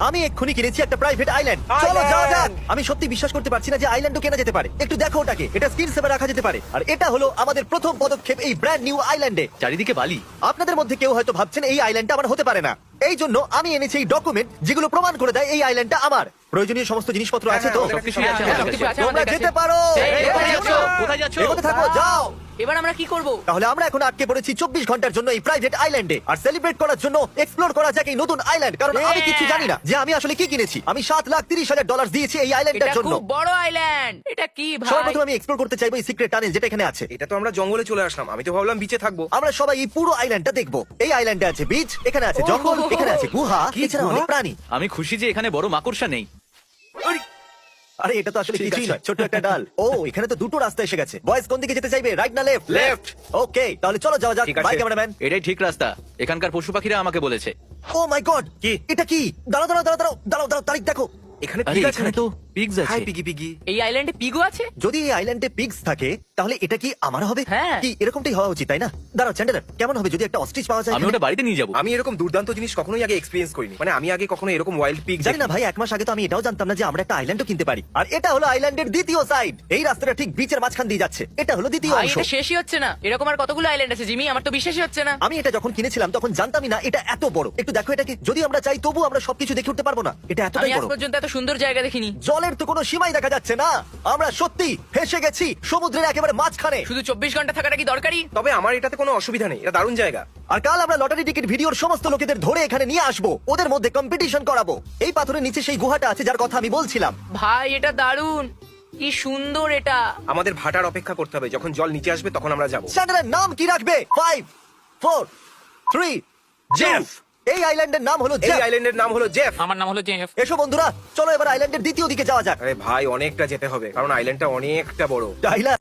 আমি এক্ষুনি কিনেছি একটা প্রাইভেট আইল্যান্ড। চলো যাওয়া যাক। আমি সত্যি বিশ্বাস করতে পারছি না যে আইল্যান্ডও কেনা যেতে পারে। একটু দেখো ওটাকে, এটা স্ক্রিন সেভে রাখা যেতে পারে। আর এটা হলো আমাদের প্রথম পদক্ষেপ এই ব্র্যান্ড নিউ আইল্যান্ডে। চারিদিকে বালি। আপনাদের মধ্যে কেউ হয়তো ভাবছেন এই আইল্যান্ডটা আমার হতে পারে না। এই জন্য আমি এনেছি এই ডকুমেন্ট যেগুলো প্রমাণ করে দেয় এই আইল্যান্ডটা আমার। প্রয়োজনীয় সমস্ত জিনিসপত্র আছে তো? সবকিছুই আছে হ্যাঁ, আমাদের সবকিছু কাছে। আছে তোমরা আমাদের কাছে। যেতে পারো। এই, কোথায় যাচ্ছ? কোথায় যাচ্ছ? এগোতে থাকো, যাও। এবার আমরা কি করব? তাহলে আমরা এখন আটকে পড়েছি 24 ঘন্টার জন্য এই প্রাইভেট আইল্যান্ডে। আর সেলিব্রেট করার জন্য এক্সপ্লোর করা যাক এই নতুন আইল্যান্ড। কারণ আমি কিছু জানি না যে আমি আসলে কি কিনেছি। আমি $7,30,000 দিয়েছি এই এটা আইল্যান্ডের জন্য। খুব বড় আইল্যান্ড। এটা কি ভাই? সর্বপ্রথম আমি এক্সপ্লোর করতে চাইবো এই সিক্রেট টানেল যেটা এখানে আছে। এটা তো আমরা জঙ্গলে চলে আসলাম, আমি তো ভাবলাম বিচে থাকবো। আমরা সবাই এই পুরো আইল্যান্ডটা দেখবো। এই আইল্যান্ডে আছে বিচ, এখানে আছে জঙ্গল, এখানে আছে গুহা, এছাড়া অনেক প্রাণী। আমি খুশি যে এখানে বড় মাকড়সা নেই। আরে এটা তো আসলে ঠিক কিছুই আছে। নয়, ছোট্ট একটা ডাল। ও এখানে তো দুটো রাস্তা এসে গেছে। বয়েজ কোন দিকে যেতে চাইবে, রাইট না লেফট? Left. ওকে তাহলে চলো যাওয়া যাক। ঠিক আছে। Bye cameraman. এটাই ঠিক রাস্তা। এখানকার পশু পাখিরা আমাকে বলেছে। ও মাই গড, কি? এটা কি? দাঁড়াও দাঁড়াও দাঁড়াও দাঁড়াও দাঁড়াও দাঁড়াও, তারিখ দেখো। এখানে আরে পিগ আছে এখানে নাকি? তো পিগস হাই আছে। Piggy piggy. এই আইল্যান্ডে পিগো আছে? যদি এই আইল্যান্ডে পিগস থাকে তাহলে এটা কি আমার হবে? হ্যাঁ। কি এরকমটাই হওয়া উচিত তাই না? দাঁড়াও চ্যান্ডেলার, কেমন হবে যদি একটা অস্ট্রিচ পাওয়া যায় আমি এখানে? ওটা বাড়িতে নিয়ে যাবো। আমি এরকম দুর্দান্ত জিনিস কখনোই আগে এক্সপেরিয়েন্স করিনি। মানে আমি আগে কখনো এরকম ওয়াইল্ড পিগ জানি না ভাই, 1 মাস আগে তো আমি এটাও জানতাম না যে আমরা একটা আইল্যান্ডও কিনতে পারি। আর এটা হলো আইল্যান্ডের দ্বিতীয় সাইড। এই রাস্তাটা ঠিক বিচের মাঝখান দিয়ে যাচ্ছে। এটা হলো দ্বিতীয় ভাই অংশ। এটা শেষই হচ্ছে না। এরকম আর কতগুলো আইল্যান্ড আছে জিমি? আমার তো বিশ্বাসই হচ্ছে না। আমি এটা যখন কিনেছিলাম তখন জানতামই না এটা এত বড়। একটু দেখো এটাকে। যদি আমরা চাই তবু আমরা সবকিছু দেখে উঠতে পারবো না। এটা আমি এতটাই আজ বড়। পর্যন্ত এত সুন্দর জায়গা দেখিনি। জলের তো কোনো সীমাই দেখা যাচ্ছে না। আমরা সত্যি ফেসে গেছি সমুদ্রের একেবারে মাঝখানে। শুধু 24 ঘন্টা থাকাটা কি দরকারি? তবে আমার এটাতে কোনো অসুবিধা নেই, এটা দারুণ জায়গা। আর কাল আমরা লটারি টিকিট ভিডিওর সমস্ত লোকেদের ধরে এখানে নিয়ে আসবো, ওদের মধ্যে কম্পিটিশন করাবো। এই পাথরের নিচে সেই গুহাটা আছে যার কথা আমি বলছিলাম। ভাই এটা দারুণ, কি সুন্দর এটা। আমাদের ভাটার অপেক্ষা করতে হবে, যখন জল নিচে আসবে তখন আমরা যাবো। চ্যানেলের নাম কি রাখবে? 5 4 3 জেফ। এই আইল্যান্ডের নাম হলো এই জেফ। আইল্যান্ডের নাম হলো জেফ। আমার নাম হলো জেফ। এসো বন্ধুরা, চলো এবার আইল্যান্ডের দ্বিতীয় দিকে যাওয়া যাক। আরে ভাই অনেকটা যেতে হবে, কারণ আইল্যান্ডটা অনেকটা বড়। টাইলার